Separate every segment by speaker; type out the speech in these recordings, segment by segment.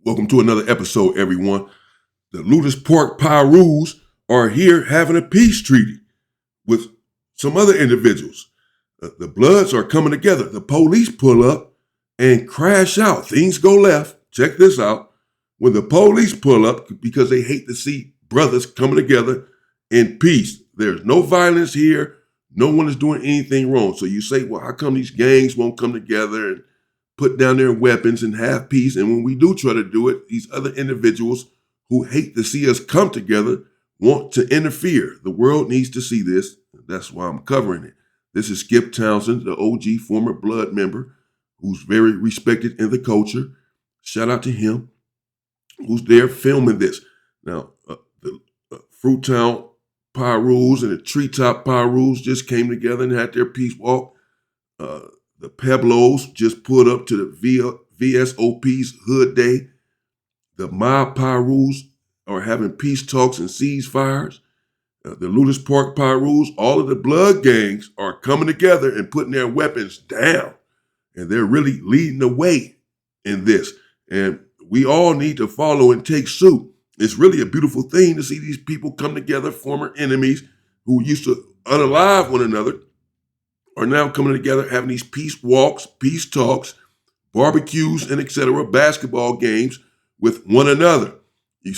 Speaker 1: Welcome to another episode, everyone. The Lueders Pirus are here having a peace treaty with some other individuals. The Bloods are coming together. The police pull up and crash out. Things go left. Check this out. When the police pull up, because they hate to see brothers coming together in peace. There's no violence here. No one is doing anything wrong. So you say, well, how come these gangs won't come together and put down their weapons and have peace? And when we do try to do it, these other individuals who hate to see us come together want to interfere. The world needs to see this. That's why I'm covering it. This is Skip Townsend, the OG former Blood member, who's very respected in the culture. Shout out to him, who's there filming this. Now, the Fruittown Pirus and the Treetop Pirus just came together and had their peace walk. The Pueblos just pulled up to the VSOP's Hood Day. The Mob Pirus are having peace talks and ceasefires. The Lueders Pirus, all of the blood gangs are coming together and putting their weapons down. And they're really leading the way in this. And we all need to follow and take suit. It's really a beautiful thing to see these people come together, former enemies who used to unalive one another, are now coming together, having these peace walks, peace talks, barbecues, and etc., basketball games with one another. You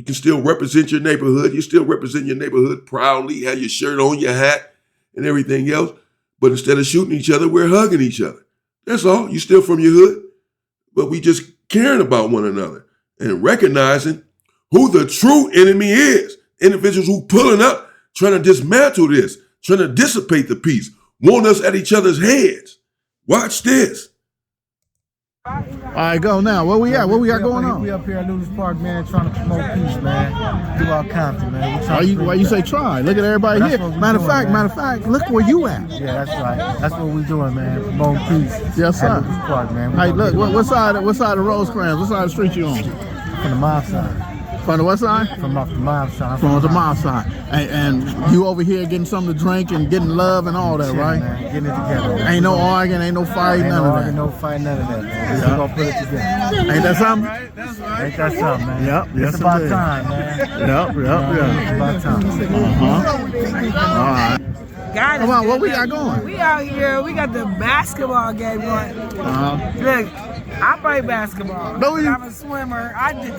Speaker 1: can still represent your neighborhood. You still represent your neighborhood proudly, have your shirt on, your hat, and everything else. But instead of shooting each other, we're hugging each other. That's all. You still from your hood, but we just caring about one another and recognizing who the true enemy is. Individuals who pulling up, trying to dismantle this, trying to dissipate the peace, want us at each other's heads. Watch this.
Speaker 2: All right, go now. Where we at? What we got going on?
Speaker 3: We up here at Lueders Park, man, trying to promote peace, man. Throughout Compton, man.
Speaker 2: Why you say try? Look at everybody here. Matter of fact, look where you at.
Speaker 3: Yeah, that's right. That's what we doing, man. Promoting peace.
Speaker 2: Yes, sir.
Speaker 3: At Lueders Park, man.
Speaker 2: Hey, look, what side of Rosecrans? What side of the street you on?
Speaker 3: From the mob side.
Speaker 2: From the what side?
Speaker 3: From off the mob side.
Speaker 2: From the mob side. And you over here getting something to drink and getting love and all that, right?
Speaker 3: Man. Getting it together.
Speaker 2: Ain't no arguing, ain't no fighting, none of that.
Speaker 3: Ain't no fighting, none of that, man. We're going to put it together.
Speaker 2: Ain't that something?
Speaker 3: That's right. Ain't that something, man?
Speaker 2: Yep.
Speaker 3: It's about time, man.
Speaker 2: Yep.
Speaker 3: It's about time.
Speaker 2: All right. Come on, what we got going?
Speaker 4: We out here, we got the basketball game going. Look, I play basketball.
Speaker 2: No,
Speaker 4: I'm a swimmer. I do.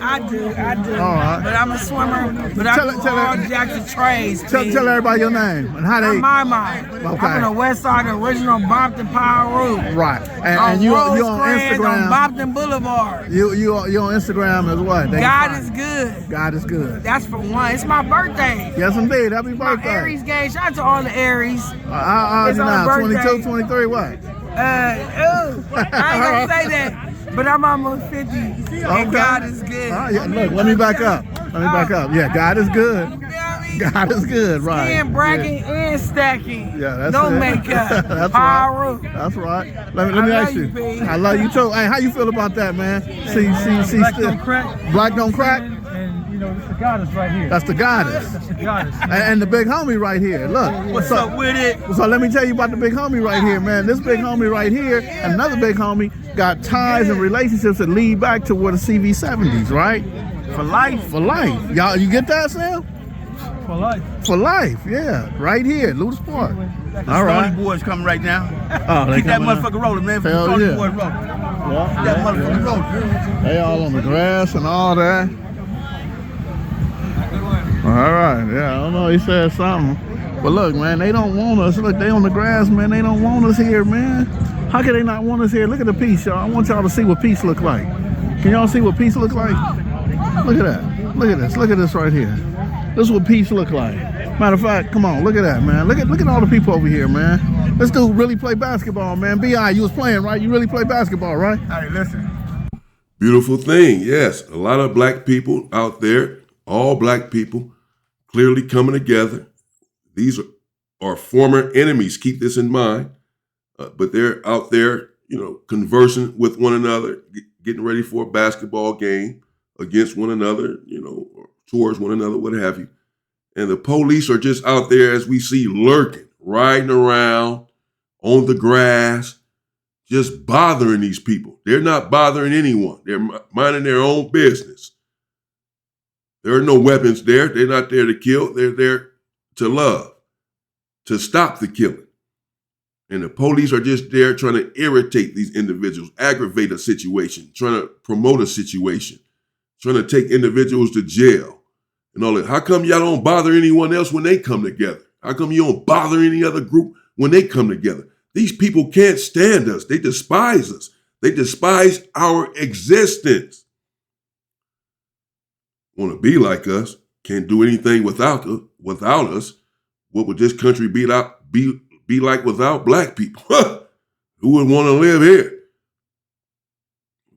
Speaker 2: All right.
Speaker 4: But I'm a swimmer. But I do all Jackson trades.
Speaker 2: Tell everybody your name and how they.
Speaker 4: I'm my.
Speaker 2: Okay.
Speaker 4: I'm on the west side of the original Bompton Piru.
Speaker 2: Right. And you on Instagram.
Speaker 4: On Bompton Boulevard.
Speaker 2: You on Instagram as what?
Speaker 4: God is good.
Speaker 2: God is good.
Speaker 4: That's for one. It's my birthday.
Speaker 2: Yes, indeed. Happy birthday.
Speaker 4: My Aries game. Shout out to all the Aries.
Speaker 2: How old you now? 22, 23, what?
Speaker 4: I ain't gonna say that. But I'm almost 50, and God is good.
Speaker 2: Yeah, look, let me back up. Yeah, God is good.
Speaker 4: You know what I mean?
Speaker 2: God is good, right.
Speaker 4: And bragging and stacking.
Speaker 2: Yeah, that's
Speaker 4: no
Speaker 2: it.
Speaker 4: makeup.
Speaker 2: That's
Speaker 4: Pyro.
Speaker 2: right. That's right. Let me ask you.
Speaker 4: P.
Speaker 2: I love you too. Hey, how you feel about that, man? See,
Speaker 3: Black don't crack.
Speaker 2: Black don't crack?
Speaker 3: And you know, it's the goddess right here.
Speaker 2: That's the goddess.
Speaker 3: That's the goddess.
Speaker 2: And the big homie right here. Look.
Speaker 3: What's up with it?
Speaker 2: So let me tell you about the big homie right here, man. This big homie right here, and another big homie, got ties and relationships that lead back to where the CV70s, right?
Speaker 3: For life.
Speaker 2: For life. Y'all, you get that, Sam?
Speaker 3: For life.
Speaker 2: For life, yeah. Right here, Lueders Park. All right.
Speaker 5: Boys coming right now.
Speaker 2: Oh,
Speaker 5: Keep that motherfucker rolling, man.
Speaker 2: Hell
Speaker 5: Stony
Speaker 2: yeah.
Speaker 5: boys rolling.
Speaker 2: Yeah,
Speaker 5: That motherfucker rolling.
Speaker 2: They all on the grass and all that. All right, yeah, I don't know, he said something. But look, man, they don't want us. Look, they on the grass, man. They don't want us here, man. How can they not want us here? Look at the peace, y'all. I want y'all to see what peace look like. Can y'all see what peace look like? Look at that. Look at this. Look at this right here. This is what peace look like. Matter of fact, come on, look at that, man. Look at all the people over here, man. This dude really play basketball, man. B.I., you was playing, right? You really play basketball, right?
Speaker 5: Hey, listen.
Speaker 1: Beautiful thing, yes. A lot of black people out there, all black people, clearly coming together. These are former enemies. Keep this in mind. But they're out there, conversing with one another, getting ready for a basketball game against one another, or towards one another, what have you. And the police are just out there, as we see, lurking, riding around on the grass, just bothering these people. They're not bothering anyone. They're minding their own business. There are no weapons there. They're not there to kill. They're there to love, to stop the killing. And the police are just there trying to irritate these individuals, aggravate a situation, trying to promote a situation, trying to take individuals to jail and all that. How come y'all don't bother anyone else when they come together? How come you don't bother any other group when they come together? These people can't stand us. They despise us. They despise our existence. Want to be like us, can't do anything without us. What would this country be like without black people? Who would want to live here?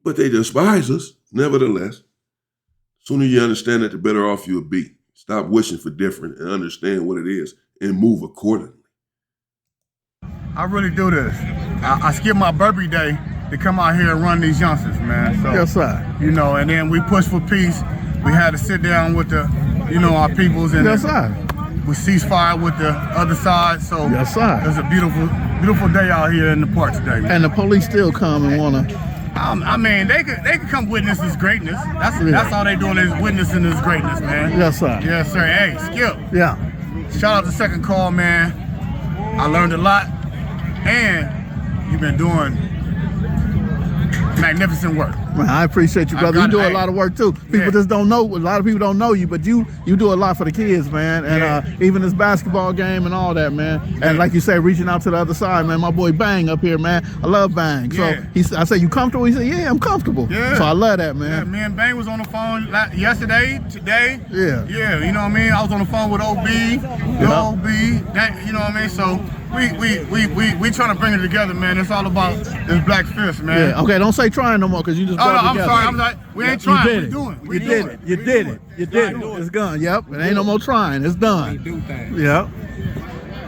Speaker 1: But they despise us, nevertheless. The sooner you understand that, the better off you'll be. Stop wishing for different and understand what it is and move accordingly.
Speaker 5: I really do this. I skip my birthday day to come out here and run these youngsters, man. So,
Speaker 2: Yes, sir.
Speaker 5: you know, and then we push for peace. We had to sit down with the, our peoples and
Speaker 2: Yes, sir.
Speaker 5: we ceasefire with the other side. So
Speaker 2: Yes, sir.
Speaker 5: it's a beautiful, beautiful day out here in the park today, man.
Speaker 2: And the police still come and wanna.
Speaker 5: I mean, they could come witness this greatness. That's all they doing is witnessing this greatness, man.
Speaker 2: Yes, sir.
Speaker 5: Yes, sir. Hey, Skip.
Speaker 2: Yeah.
Speaker 5: Shout out to Second Call, man. I learned a lot, and you've been doing magnificent work.
Speaker 2: Man, I appreciate you, brother. You do a lot of work too. People just don't know. A lot of people don't know you, but you do a lot for the kids, man. And even this basketball game and all that, man. And like you say, reaching out to the other side, man. My boy Bang up here, man. I love Bang. So I said, "You comfortable?" He said, "Yeah, I'm comfortable."
Speaker 5: Yeah.
Speaker 2: So I love that, man.
Speaker 5: Yeah, me and Bang was on the phone yesterday, today.
Speaker 2: Yeah.
Speaker 5: Yeah, you know what I mean? I was on the phone with OB, that, you know what I mean? So we trying to bring it together, man. It's all about this black fist, man.
Speaker 2: Yeah. Okay, don't say trying no more, because you just
Speaker 5: Oh, no,
Speaker 2: brought it
Speaker 5: I'm
Speaker 2: together.
Speaker 5: sorry. I'm like, we ain't trying.
Speaker 2: You
Speaker 5: We
Speaker 2: did it.
Speaker 5: doing.
Speaker 2: You did it. You did it. You did it. It's done. Yep. It ain't no more trying. It's done. Yep.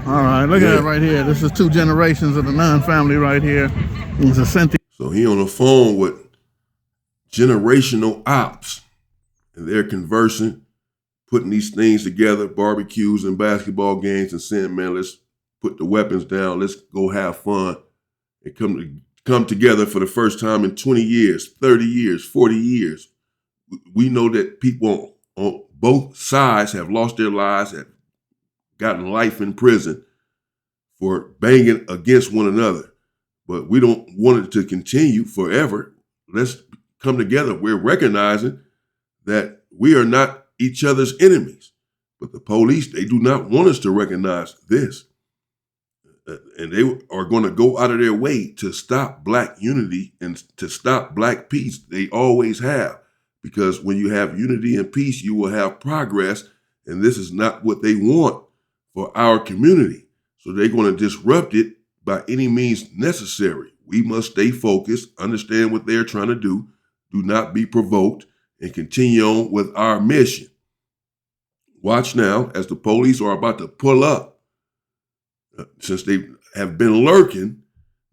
Speaker 2: All right. Look at it right here. This is 2 generations of the Nunn family right here. It's a Cynthia.
Speaker 1: So he on the phone with generational ops, and they're conversing, putting these things together, barbecues and basketball games, and saying, man, let's put the weapons down. Let's go have fun and come together for the first time in 20 years, 30 years, 40 years. We know that people on both sides have lost their lives, have gotten life in prison for banging against one another. But we don't want it to continue forever. Let's come together. We're recognizing that we are not each other's enemies. But the police, they do not want us to recognize this. And they are going to go out of their way to stop black unity and to stop black peace. They always have. Because when you have unity and peace, you will have progress. And this is not what they want for our community. So they're going to disrupt it by any means necessary. We must stay focused, understand what they're trying to do not be provoked, and continue on with our mission. Watch now as the police are about to pull up. Since they have been lurking,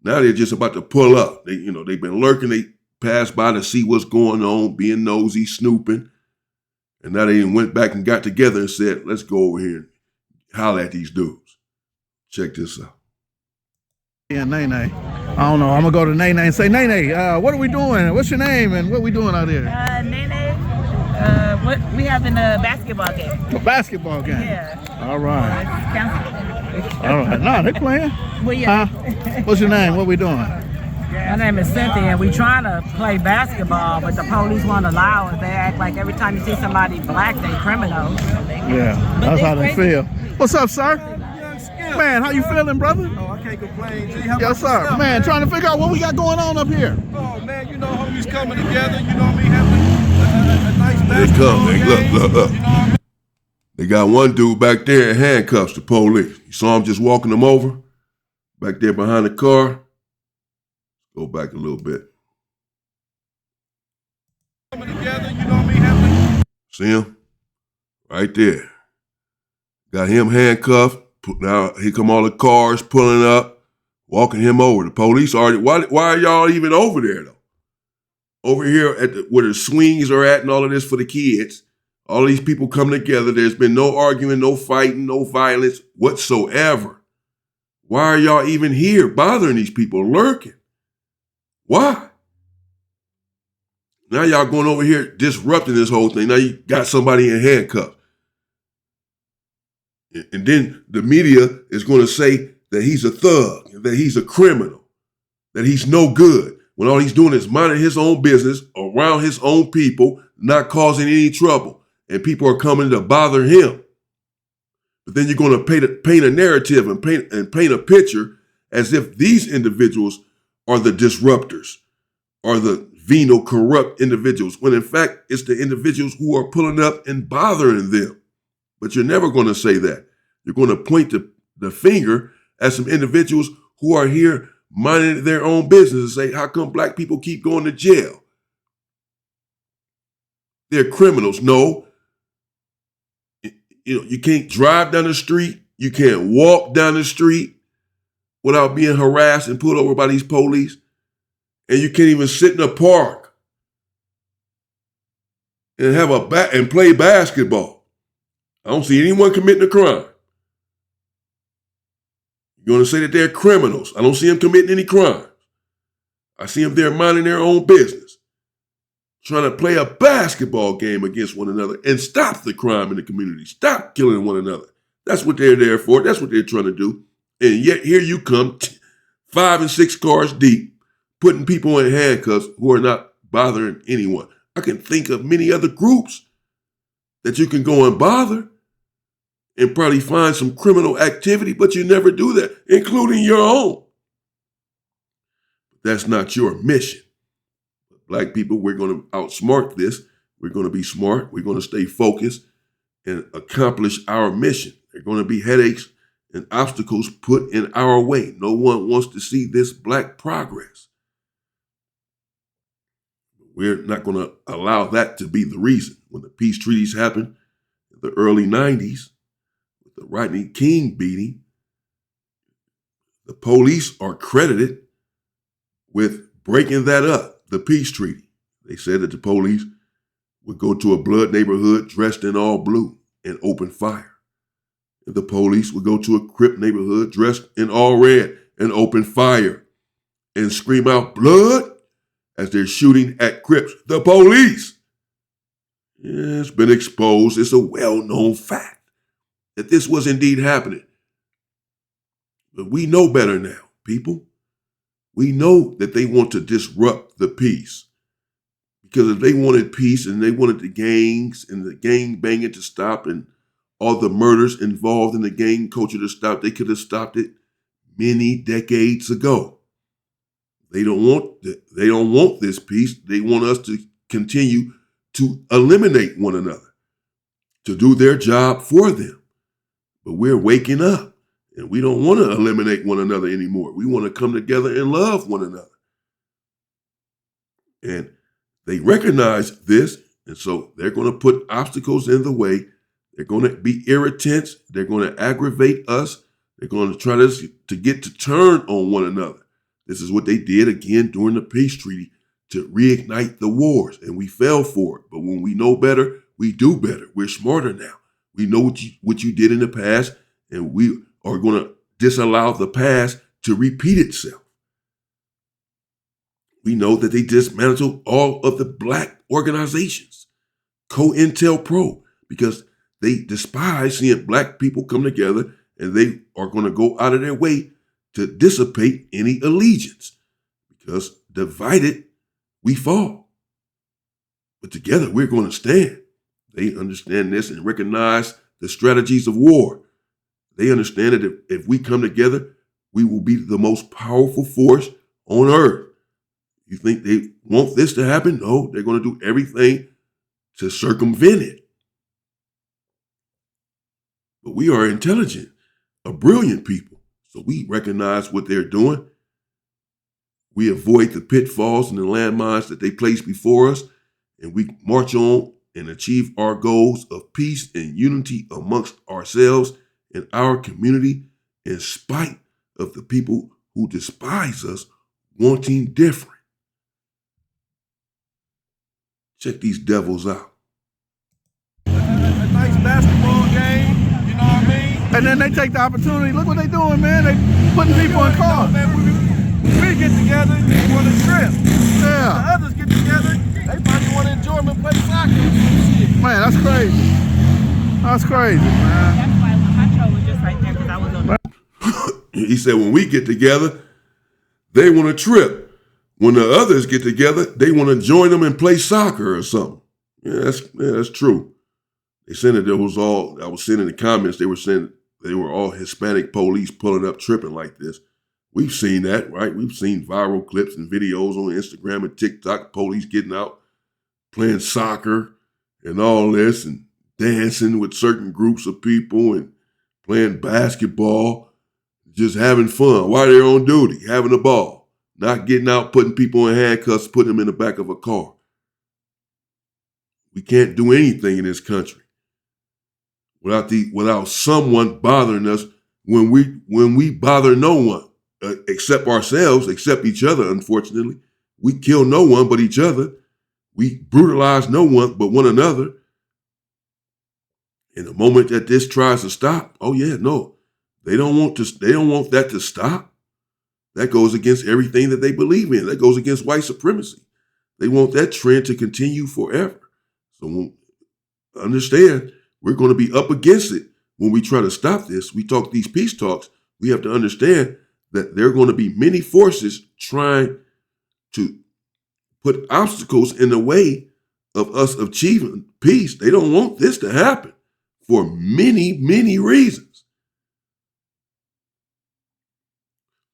Speaker 1: now they're just about to pull up. They've been lurking. They passed by to see what's going on, being nosy, snooping. And now they went back and got together and said, let's go over here and holler at these dudes. Check this out.
Speaker 2: Yeah, Nene. I don't know. I'm going to go to Nene and say, Nene, what are we doing? What's your name and what we doing out here?
Speaker 6: Nene, what we having a basketball game.
Speaker 2: A basketball game?
Speaker 6: Yeah.
Speaker 2: All right.
Speaker 6: Council.
Speaker 2: All right. Nah, they playing.
Speaker 6: Well, yeah.
Speaker 2: What's your name? What we doing?
Speaker 4: My name is Cynthia, and we trying to play basketball, but the police won't allow us. They act like every time you see somebody black, they criminals.
Speaker 2: Yeah, that's how they feel. What's up, sir? Man, how you feeling, brother?
Speaker 3: Oh, I can't complain. G,
Speaker 2: Yes, sir. Man, trying to figure out what we got going on up here.
Speaker 3: Oh, man, homies coming together, having a nice
Speaker 1: They
Speaker 3: basketball
Speaker 1: come. They
Speaker 3: game.
Speaker 1: look. They got one dude back there in handcuffs, the police. You saw him just walking them over? Back there behind the car? Go back a little bit.
Speaker 3: Coming together, having
Speaker 1: See him? Right there. Got him handcuffed. Now here come all the cars pulling up, walking him over. The police already, why are y'all even over there though? Over here at where the swings are at and all of this for the kids. All these people come together. There's been no arguing, no fighting, no violence whatsoever. Why are y'all even here bothering these people, lurking? Why? Now y'all going over here disrupting this whole thing. Now you got somebody in handcuffs. And then the media is going to say that he's a thug, that he's a criminal, that he's no good, when all he's doing is minding his own business around his own people, not causing any trouble, and people are coming to bother him. But then you're going to paint a narrative and paint a picture as if these individuals are the disruptors, are the venal, corrupt individuals, when in fact it's the individuals who are pulling up and bothering them. But you're never going to say that. You're going to point the finger at some individuals who are here minding their own business and say, how come black people keep going to jail? They're criminals. No. You can't drive down the street. You can't walk down the street without being harassed and pulled over by these police. And you can't even sit in a park and have and play basketball. I don't see anyone committing a crime. You're going to say that they're criminals. I don't see them committing any crime. I see them there minding their own business, trying to play a basketball game against one another and stop the crime in the community, stop killing one another. That's what they're there for. That's what they're trying to do. And yet here you come, 5 and 6 cars deep, putting people in handcuffs who are not bothering anyone. I can think of many other groups that you can go and bother and probably find some criminal activity, but you never do that, including your own. That's not your mission. Black people, we're going to outsmart this. We're going to be smart. We're going to stay focused and accomplish our mission. There are going to be headaches and obstacles put in our way. No one wants to see this black progress. We're not going to allow that to be the reason. When the peace treaties happened in the early 90s, with the Rodney King beating, the police are credited with breaking that up, the peace treaty. They said that the police would go to a blood neighborhood dressed in all blue and open fire. And the police would go to a Crip neighborhood dressed in all red and open fire and scream out blood as they're shooting at Crips. The police. Yeah, it's been exposed. It's a well-known fact that this was indeed happening. But we know better now, people. We know that they want to disrupt the peace. Because if they wanted peace and they wanted the gangs and the gang banging to stop and all the murders involved in the gang culture to stop, they could have stopped it many decades ago. They don't want this peace. They want us to continue to eliminate one another, to do their job for them. But we're waking up and we don't want to eliminate one another anymore. We want to come together and love one another. And they recognize this, and so they're going to put obstacles in the way. They're going to be irritants. They're going to aggravate us. They're going to try to get to turn on one another. This is what they did again during the peace treaty to reignite the wars, and we fell for it. But when we know better, we do better. We're smarter now. We know what you did in the past, and we are going to disallow the past to repeat itself. We know that they dismantled all of the black organizations, COINTELPRO, because they despise seeing black people come together, and they are going to go out of their way to dissipate any allegiance, because divided, we fall. But together, we're going to stand. They understand this and recognize the strategies of war. They understand that if we come together, we will be the most powerful force on earth. You think they want this to happen? No, they're going to do everything to circumvent it. But we are intelligent, a brilliant people. So we recognize what they're doing. We avoid the pitfalls and the landmines that they place before us, and we march on and achieve our goals of peace and unity amongst ourselves and our community, in spite of the people who despise us wanting different. Check these devils out.
Speaker 5: A nice basketball game, you know what I mean?
Speaker 2: And then they take the opportunity. Look what they doing, man. They putting people in cars.
Speaker 5: Man, we get together.
Speaker 7: together, they want to trip.
Speaker 2: Yeah.
Speaker 7: The others get together, they probably want to enjoy and play soccer.
Speaker 2: Man, that's crazy. That's crazy, man.
Speaker 6: That's why my show was just right there because I was on.
Speaker 1: He said, when we get together, they want to trip. When the others get together, they want to join them and play soccer or something. Yeah, that's true. They said that I was seeing in the comments, they were saying they were all Hispanic police pulling up tripping like this. We've seen that, right? We've seen viral clips and videos on Instagram and TikTok, police getting out, playing soccer and all this and dancing with certain groups of people and playing basketball, just having fun while they're on duty, having a ball, not getting out, putting people in handcuffs, putting them in the back of a car. We can't do anything in this country without someone bothering us when we bother no one, except ourselves, except each other, unfortunately. We kill no one but each other. We brutalize no one but one another. In the moment that this tries to stop, oh yeah, no. They don't want that to stop. That goes against everything that they believe in. That goes against white supremacy. They want that trend to continue forever. So understand, we're going to be up against it when we try to stop this. We talk these peace talks. We have to understand that there are going to be many forces trying to put obstacles in the way of us achieving peace. They don't want this to happen for many, many reasons.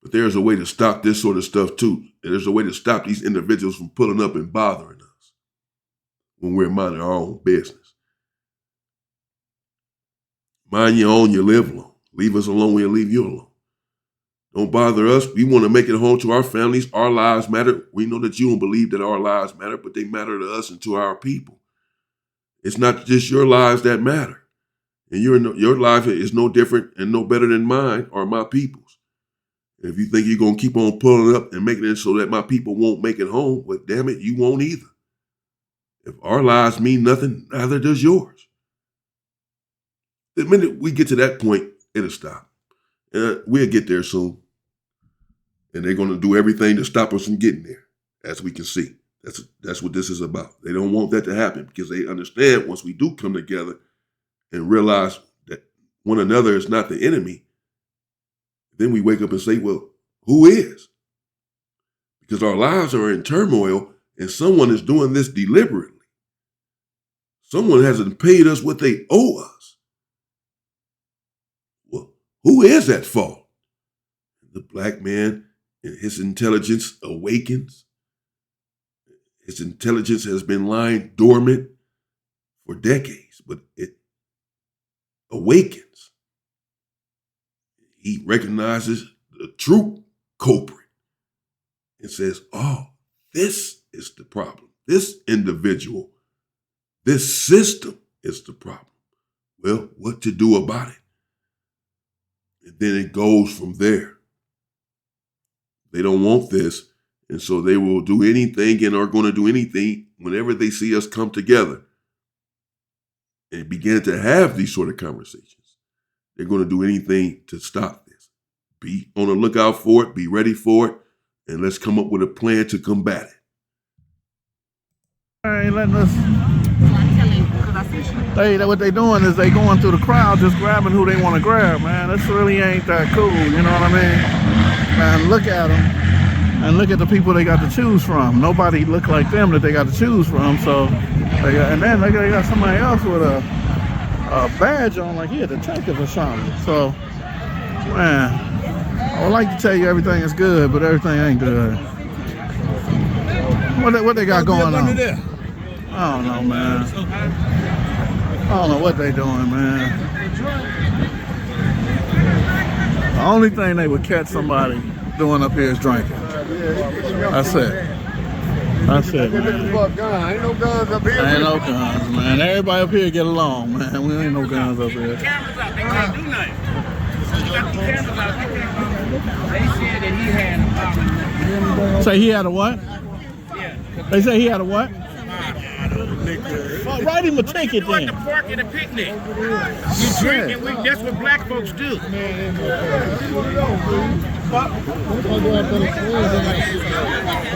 Speaker 1: But there's a way to stop this sort of stuff too. And there's a way to stop these individuals from pulling up and bothering us when we're minding our own business. Mind your own, you live alone. Leave us alone, we'll leave you alone. Don't bother us. We want to make it home to our families. Our lives matter. We know that you don't believe that our lives matter, but they matter to us and to our people. It's not just your lives that matter. And your life is no different and no better than mine or my people's. If you think you're going to keep on pulling up and making it so that my people won't make it home, well, damn it, you won't either. If our lives mean nothing, neither does yours. The minute we get to that point, it'll stop. We'll get there soon. And they're going to do everything to stop us from getting there, as we can see. That's what this is about. They don't want that to happen because they understand once we do come together and realize that one another is not the enemy, then we wake up and say, well, who is? Because our lives are in turmoil and someone is doing this deliberately. Someone hasn't paid us what they owe us. Well, who is at fault? The black man and his intelligence awakens. His intelligence has been lying dormant for decades, but it awakens. He recognizes the true culprit and says, oh, this is the problem. This individual, this system is the problem. Well, what to do about it? And then it goes from there. They don't want this, and so they will do anything and are going to do anything whenever they see us come together and begin to have these sort of conversations. They're going to do anything to stop this. Be on the lookout for it, be ready for it, and let's come up with a plan to combat it.
Speaker 2: I ain't letting us. What they doing is they going through the crowd just grabbing who they want to grab, man. This really ain't that cool, you know what I mean? Man, look at them and look at the people they got to choose from. Nobody look like them that they got to choose from, so and then they got somebody else with a badge on like he a detective or something. So, man, I would like to tell you everything is good, but everything ain't good. What they got going on? I don't know, man. I don't know what they doing, man. The only thing they would catch somebody doing up here is drinking. That's it. That's it, man.
Speaker 5: Ain't no guns up here.
Speaker 2: Ain't no guns, man. Everybody up here get along, man. We ain't no guns up here.
Speaker 7: Cameras out, they can't do nothing. You got the cameras out, they can't. They said that he had a problem.
Speaker 2: Say he had a what?
Speaker 7: Yeah.
Speaker 2: They say he had a what? Well, write him a ticket
Speaker 7: You at
Speaker 2: then.
Speaker 7: the park at a picnic. You drink and that's what black folks do.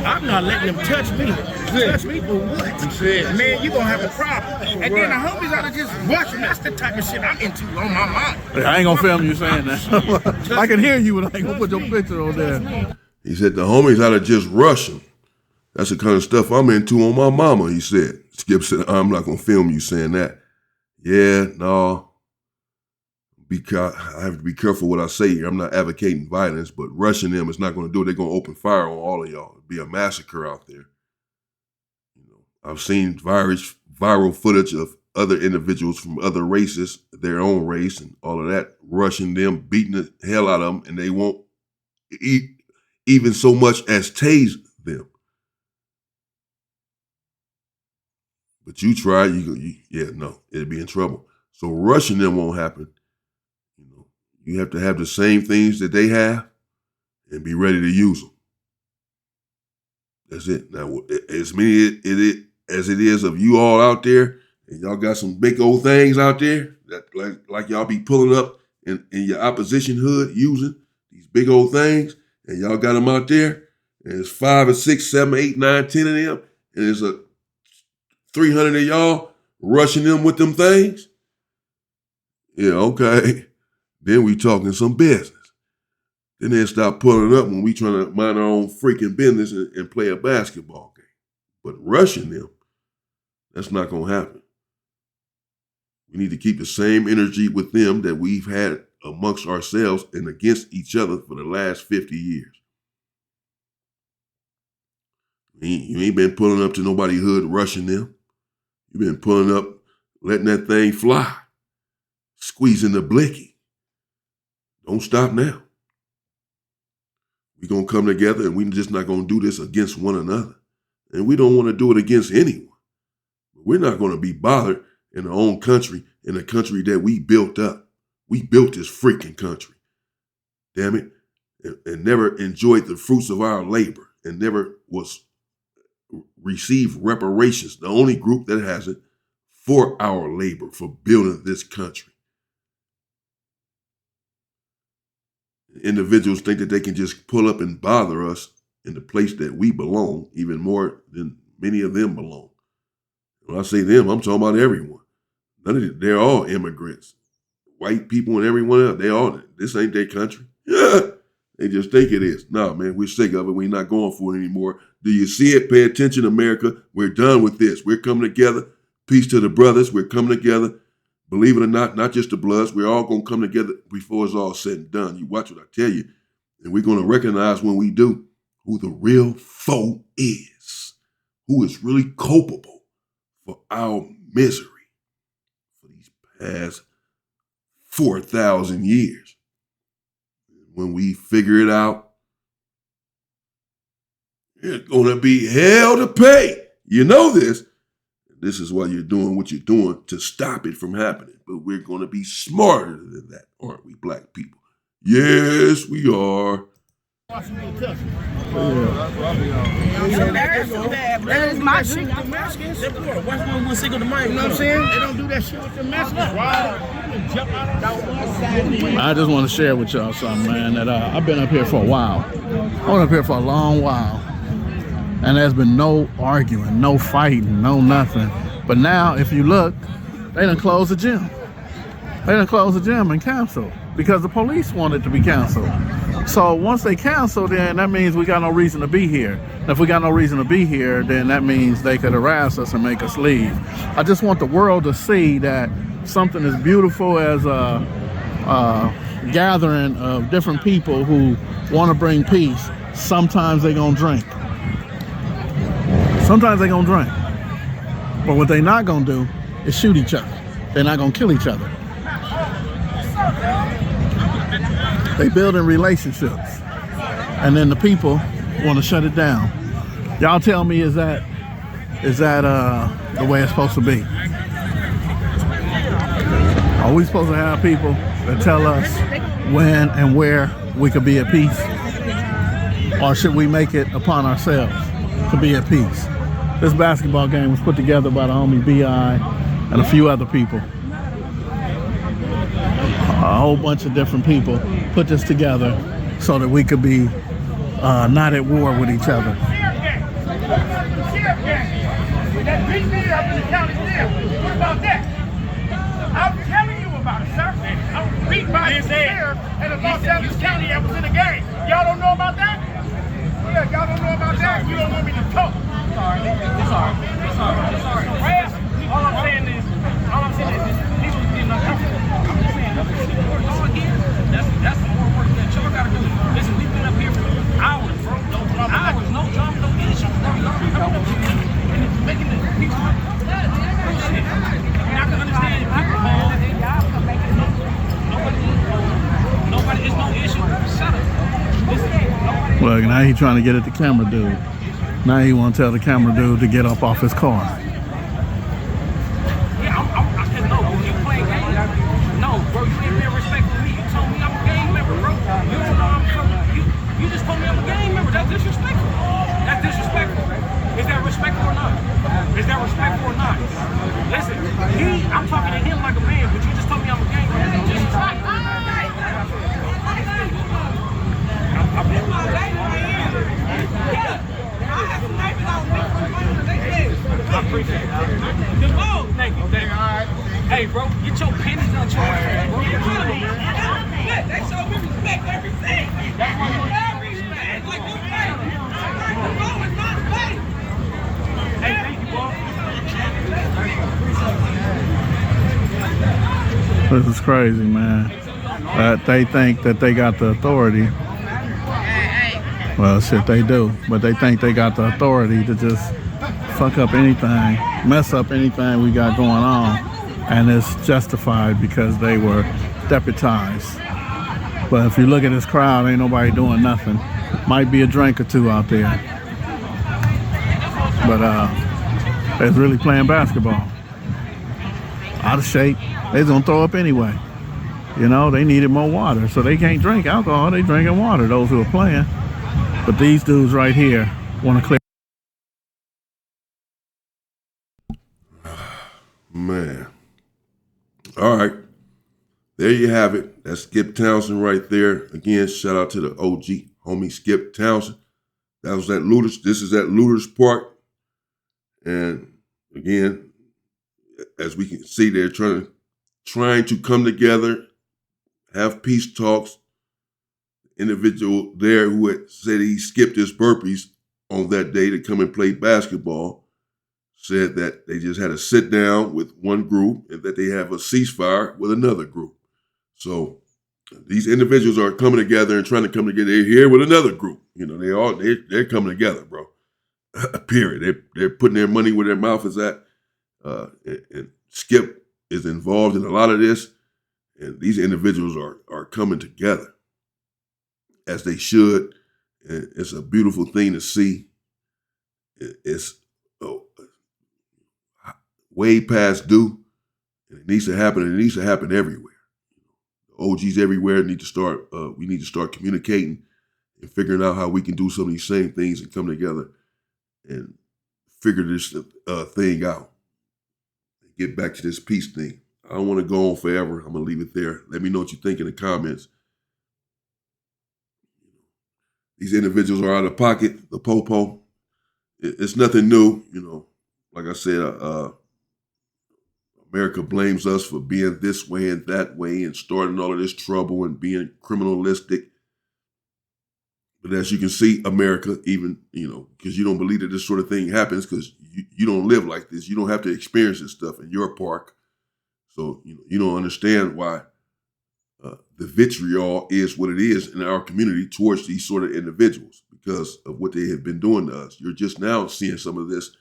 Speaker 7: I'm not letting them touch me. Touch me for what? Man, you gonna have a problem. And then the homies ought to just watch them. That's the type of shit I'm into on my mind.
Speaker 2: I ain't gonna film you saying that. I can hear you, but I ain't gonna put your picture on there.
Speaker 1: He said the homies ought to just rush him. That's the kind of stuff I'm into on my mama, he said. Skip said, I'm not going to film you saying that. Yeah, no. I have to be careful what I say here. I'm not advocating violence, but rushing them is not going to do it. They're going to open fire on all of y'all. It'll be a massacre out there. You know, I've seen viral footage of other individuals from other races, their own race, and all of that, rushing them, beating the hell out of them, and they won't even so much as tase them. But you try, no, it'll be in trouble. So rushing them won't happen. You know, you have to have the same things that they have and be ready to use them. That's it. Now, as many as it is of you all out there, and y'all got some big old things out there that like y'all be pulling up in your opposition hood using these big old things, and y'all got them out there, and it's 5 or 6, 7, 8, 9, 10 of them, and it's a 300 of y'all rushing them with them things. Yeah, okay. Then we talking some business. Then they stop pulling up when we trying to mind our own freaking business and play a basketball game. But rushing them, that's not going to happen. We need to keep the same energy with them that we've had amongst ourselves and against each other for the last 50 years. You ain't been pulling up to nobody hood rushing them. You've been pulling up, letting that thing fly, squeezing the blicky. Don't stop now. We're going to come together and we're just not going to do this against one another. And we don't want to do it against anyone. We're not going to be bothered in our own country, in a country that we built up. We built this freaking country. Damn it. And never enjoyed the fruits of our labor and never received reparations. The only group that hasn't for our labor, for building this country. Individuals think that they can just pull up and bother us in the place that we belong, even more than many of them belong. When I say them, I'm talking about everyone. They're all immigrants. White people and everyone else, this ain't their country. They just think it is. No, man, we're sick of it. We're not going for it anymore. Do you see it? Pay attention, America. We're done with this. We're coming together. Peace to the brothers. We're coming together. Believe it or not just the Bloods. We're all going to come together before it's all said and done. You watch what I tell you. And we're going to recognize when we do who the real foe is, who is really culpable for our misery for these past 4,000 years. When we figure it out, it's going to be hell to pay. You know this. This is why you're doing what you're doing to stop it from happening. But we're going to be smarter than that, aren't we, black people? Yes, we are.
Speaker 6: That is my shit. You know what I'm saying? They don't do that shit with the Mexicans, right?
Speaker 2: I just want to share with y'all something, man, that I've been up here for a while. I've been up here for a long while. And there's been no arguing, no fighting, no nothing. But now, if you look, they done closed the gym. They done closed the gym and canceled because the police wanted to be canceled. So once they cancel, then that means we got no reason to be here. And if we got no reason to be here, then that means they could harass us and make us leave. I just want the world to see that something as beautiful as a gathering of different people who want to bring peace, sometimes they're going to drink. Sometimes they're going to drink. But what they're not going to do is shoot each other. They're not going to kill each other. They building relationships. And then the people want to shut it down. Y'all tell me, is that the way it's supposed to be? Are we supposed to have people that tell us when and where we could be at peace? Or should we make it upon ourselves to be at peace? This basketball game was put together by the homie B.I. and a few other people. A whole bunch of different people put this together so that we could be not at war with each other.
Speaker 7: That beat me up in the county jail. What about that? I'm telling you about it, sir. I was beat by the sheriff in the Los Angeles County that was in the game. Y'all don't know about that? Yeah, y'all don't know about that? You don't want me to talk. Sorry. It's all right. All I'm saying is, he was getting uncomfortable. I'm just saying, all here, that's the more work that y'all gotta do. Listen, we've been up here for hours, bro. Hours, no drama, no issues. Coming up here and it's making the people bullshit. I can understand if people home. Nobody, it's no issue. Shut up. Listen,
Speaker 2: Look, now he trying to get at the camera dude. Now he want to tell the camera dude to get up off his car.
Speaker 7: yeah, I said no, bro. You playing games? No, bro. You ain't being respectful to me. You told me I'm a gang member, bro. You don't know I'm you just told me I'm a gang member. That's disrespectful. That's disrespectful. Is that respectful or not? Is that respectful or not? Listen, I'm talking to him like a man, but you just told me I'm a gang member. Just I appreciate it. Thank you. Hey, bro, get your pennies out your ass, bro. They show me respect everything. Respect. Like you Hey, thank you, bro.
Speaker 2: This is crazy, man. They think that they got the authority. Well, shit, they do. But they think they got the authority to just fuck up anything, mess up anything we got going on. And it's justified because they were deputized. But if you look at this crowd, ain't nobody doing nothing. Might be a drink or two out there. But they's really playing basketball. Out of shape. They's gonna throw up anyway. You know, they needed more water, so they can't drink alcohol. They drinking water, those who are playing. But these dudes right here want to clear.
Speaker 1: Man. All right. There you have it. That's Skip Townsend right there. Again, shout out to the OG homie Skip Townsend. That was at Lueders. This is at Lueders Park. And again, as we can see, they're trying to come together, have peace talks. Individual there who had said he skipped his burpees on that day to come and play basketball said that they just had a sit down with one group and that they have a ceasefire with another group. So these individuals are coming together and trying to come together. They're here with another group. You know, they're coming together, bro. Period. They're putting their money where their mouth is at. And Skip is involved in a lot of this. And these individuals are coming together as they should. And it's a beautiful thing to see. It's way past due. And it needs to happen. And it needs to happen everywhere. The OGs everywhere need to start. We need to start communicating and figuring out how we can do some of these same things and come together and figure this thing out. Get back to this peace thing. I don't want to go on forever. I'm going to leave it there. Let me know what you think in the comments. These individuals are out of pocket. The popo. It's nothing new. You know, like I said, America blames us for being this way and that way and starting all of this trouble and being criminalistic. But as you can see, America, even, you know, because you don't believe that this sort of thing happens because you don't live like this. You don't have to experience this stuff in your park. So, you don't understand why the vitriol is what it is in our community towards these sort of individuals because of what they have been doing to us. You're just now seeing some of this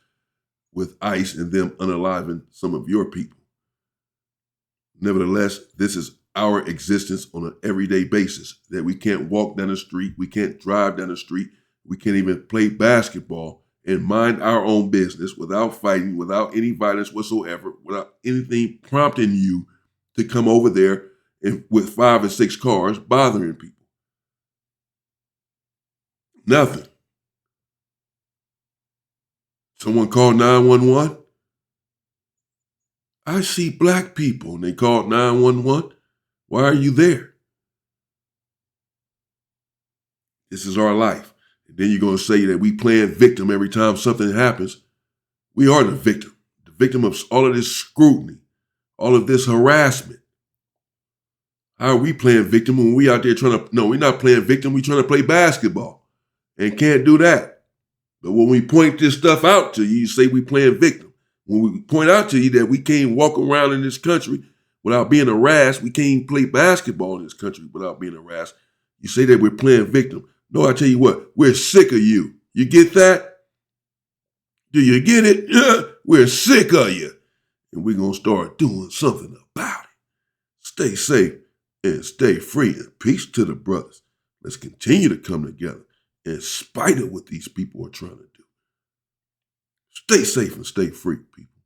Speaker 1: with ICE and them unaliving some of your people. Nevertheless, this is our existence on an everyday basis, that we can't walk down the street, we can't drive down the street, we can't even play basketball and mind our own business without fighting, without any violence whatsoever, without anything prompting you to come over there and with 5 or 6 cars bothering people. Nothing. Someone called 911. I see black people and they called 911. Why are you there? This is our life. And then you're going to say that we playing victim every time something happens. We are the victim of all of this scrutiny, all of this harassment. How are we playing victim when we out there trying to, no, we're not playing victim, we're trying to play basketball and can't do that. But when we point this stuff out to you, you say we playing victim. When we point out to you that we can't walk around in this country without being harassed, we can't play basketball in this country without being harassed, you say that we're playing victim. No, I tell you what, we're sick of you. You get that? Do you get it? We're sick of you. And we're going to start doing something about it. Stay safe and stay free. And peace to the brothers. Let's continue to come together in spite of what these people are trying to do. Stay safe and stay free, people.